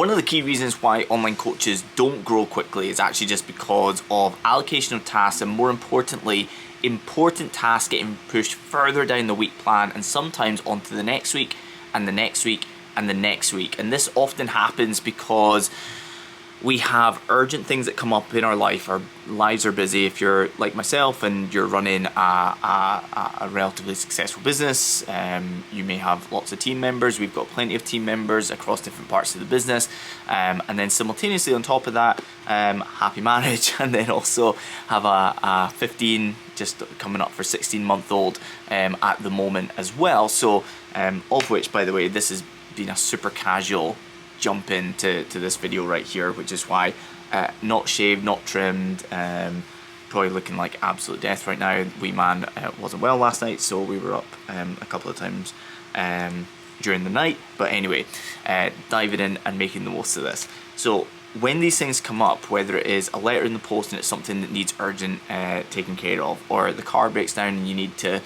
One of the key reasons why online coaches don't grow quickly is actually just because of allocation of tasks, and more importantly, important tasks getting pushed further down the week plan and sometimes onto the next week and the next week and the next week. And this often happens because we have urgent things that come up in our life. Our lives are busy. If you're like myself and you're running a relatively successful business, you may have lots of team members. We've got plenty of team members across different parts of the business. And then simultaneously on top of that, happy marriage, and then also have a 15, just coming up for 16-month-old at the moment as well. So of which, by the way, this has been a super casual jump into this video right here, which is why not shaved, not trimmed, probably looking like absolute death right now. Wee man wasn't well last night, so we were up a couple of times during the night. But anyway, diving in and making the most of this. So when these things come up, whether it is a letter in the post and it's something that needs urgent taken care of, or the car breaks down and you need to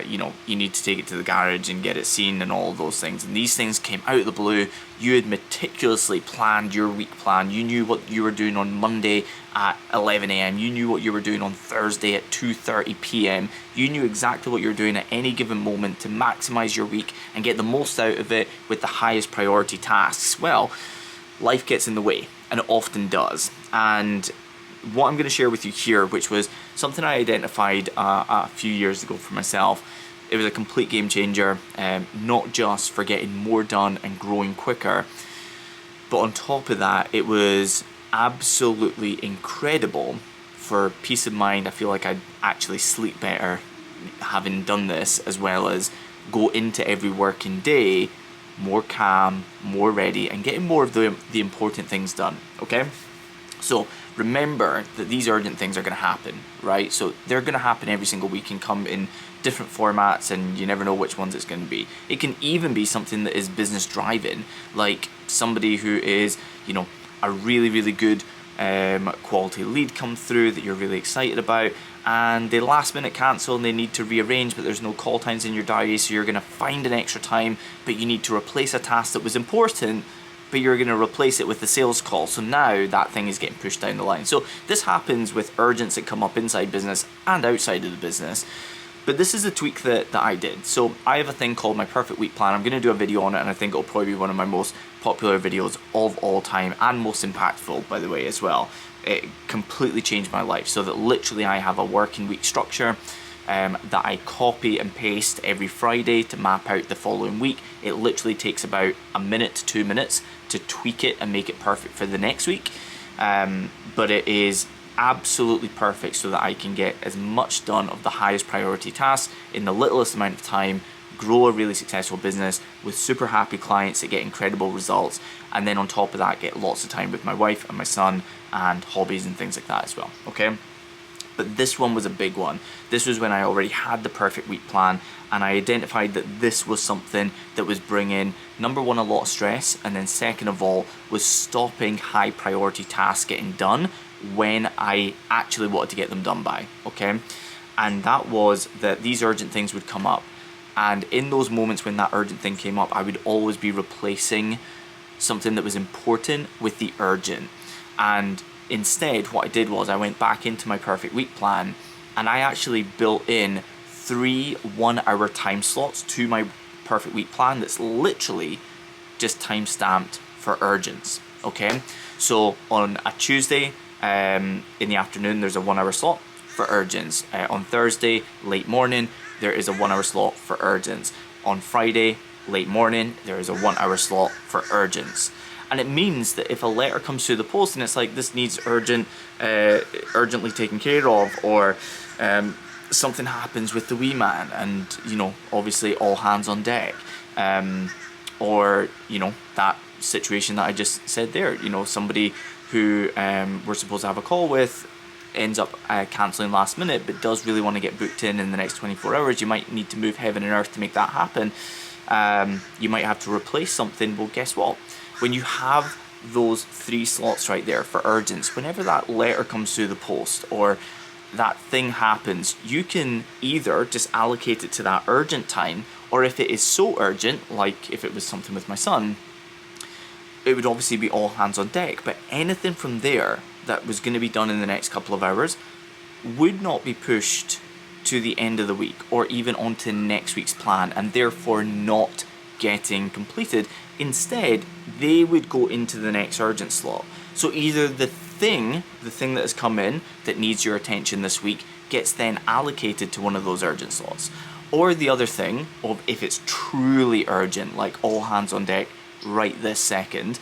you need to take it to the garage and get it seen and all of those things, and these things came out of the blue. You had meticulously planned your week plan. You knew what you were doing on Monday at 11 a.m. You knew what you were doing on Thursday at 2:30 p.m. You knew exactly what you were doing at any given moment to maximize your week and get the most out of it with the highest priority tasks. Well, life gets in the way, and it often does. And what I'm going to share with you here, which was something I identified a few years ago for myself, it was a complete game changer, not just for getting more done and growing quicker, but on top of that, it was absolutely incredible for peace of mind. I feel like I'd actually sleep better having done this, as well as go into every working day more calm, more ready, and getting more of the important things done, okay? So remember that these urgent things are going to happen, right? So they're going to happen every single week and come in different formats, and you never know which ones it's going to be. It can even be something that is business driving, like somebody who is, a really, really good quality lead come through that you're really excited about, and they last minute cancel and they need to rearrange, but there's no call times in your diary, so you're going to find an extra time, but you need to replace a task that was important, but you're going to replace it with the sales call. So now that thing is getting pushed down the line. So this happens with urgents that come up inside business and outside of the business. But this is a tweak that I did. So I have a thing called my perfect week plan. I'm going to do a video on it, and I think it'll probably be one of my most popular videos of all time, and most impactful, by the way, as well. It completely changed my life, so that literally I have a working week structure that I copy and paste every Friday to map out the following week. It literally takes about a minute to 2 minutes to tweak it and make it perfect for the next week. But it is absolutely perfect so that I can get as much done of the highest priority tasks in the littlest amount of time, grow a really successful business with super happy clients that get incredible results, and then on top of that get lots of time with my wife and my son and hobbies and things like that as well, okay? But this one was a big one. This was when I already had the perfect week plan, and I identified that this was something that was bringing, number one, a lot of stress, and then second of all, was stopping high priority tasks getting done when I actually wanted to get them done by, okay? And that was that these urgent things would come up, and in those moments when that urgent thing came up, I would always be replacing something that was important with the urgent. And instead, what I did was I went back into my perfect week plan, and I actually built in 3 1-hour time slots to my perfect week plan that's literally just time stamped for urgents, okay? So on a Tuesday in the afternoon, there's a 1-hour slot for urgents. On Thursday, late morning, there is a 1-hour slot for urgents. On Friday, late morning, there is a 1-hour slot for urgents. And it means that if a letter comes through the post and it's like, this needs urgently taken care of, or something happens with the wee man and, obviously all hands on deck, or, that situation that I just said there, somebody who we're supposed to have a call with ends up cancelling last minute, but does really want to get booked in the next 24 hours. You might need to move heaven and earth to make that happen. You might have to replace something. Well, guess what? When you have those 3 slots right there for urgents, whenever that letter comes through the post or that thing happens, you can either just allocate it to that urgent time, or if it is so urgent, like if it was something with my son, it would obviously be all hands on deck. But anything from there that was going to be done in the next couple of hours would not be pushed to the end of the week or even onto next week's plan, and therefore not getting completed. Instead, they would go into the next urgent slot. So either the thing that has come in that needs your attention this week gets then allocated to one of those urgent slots, or the other thing of if it's truly urgent, like all hands on deck right this second,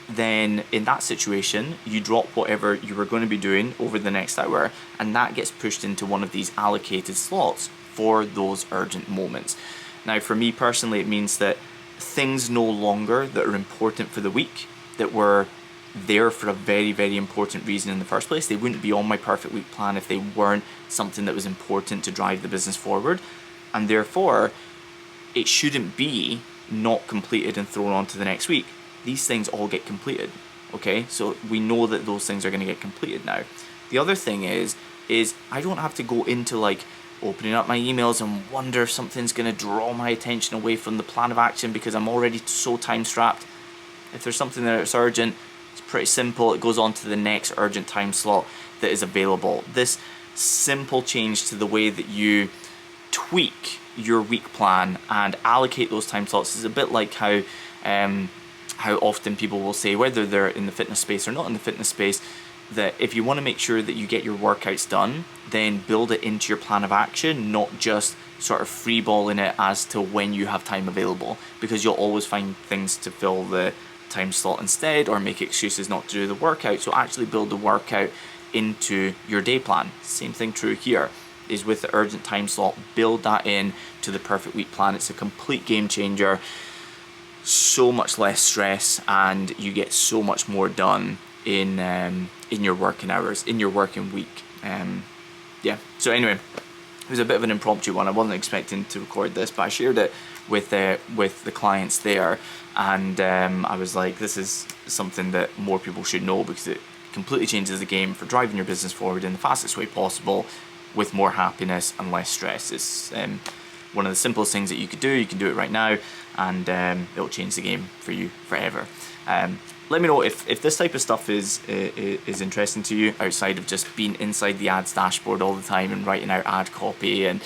then in that situation you drop whatever you were going to be doing over the next hour, and that gets pushed into one of these allocated slots for those urgent moments. Now for me personally, it means that things no longer that are important for the week, that were there for a very, very important reason in the first place, they wouldn't be on my perfect week plan if they weren't something that was important to drive the business forward, and therefore it shouldn't be not completed and thrown on to the next week. These things all get completed, okay? So we know that those things are going to get completed now. The other thing is I don't have to go into like opening up my emails and wonder if something's going to draw my attention away from the plan of action because I'm already so time strapped. If there's something that's urgent, it's pretty simple. It goes on to the next urgent time slot that is available. This simple change to the way that you tweak your week plan and allocate those time slots is a bit like how often people will say, whether they're in the fitness space or not in the fitness space, that if you want to make sure that you get your workouts done, then build it into your plan of action, not just sort of freeballing it as to when you have time available, because you'll always find things to fill the time slot instead or make excuses not to do the workout. So actually build the workout into your day plan. Same thing true here is with the urgent time slot. Build that in to the perfect week plan. It's a complete game changer. So much less stress, and you get so much more done in your working hours, in your working week. Yeah. So anyway, it was a bit of an impromptu one. I wasn't expecting to record this, but I shared it with the clients there, and I was like, this is something that more people should know because it completely changes the game for driving your business forward in the fastest way possible with more happiness and less stress. It's one of the simplest things that you could do. You can do it right now, and it'll change the game for you forever. Let me know if this type of stuff is interesting to you outside of just being inside the ads dashboard all the time and writing out ad copy and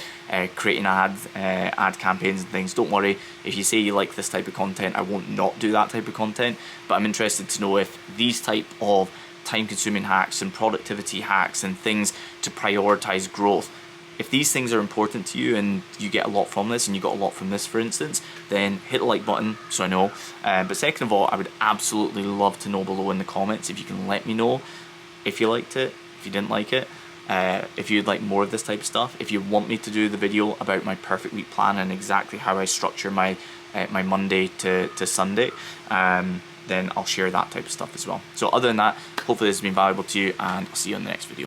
creating ad campaigns and things. Don't worry, if you say you like this type of content, I won't not do that type of content, but I'm interested to know if these type of time-consuming hacks and productivity hacks and things to prioritize growth, if these things are important to you and you get a lot from this, and you got a lot from this for instance, then hit the like button so I know. But second of all, I would absolutely love to know below in the comments if you can let me know if you liked it, if you didn't like it, if you'd like more of this type of stuff, if you want me to do the video about my perfect week plan and exactly how I structure my my Monday to Sunday, then I'll share that type of stuff as well. So other than that, hopefully this has been valuable to you, and I'll see you on the next video.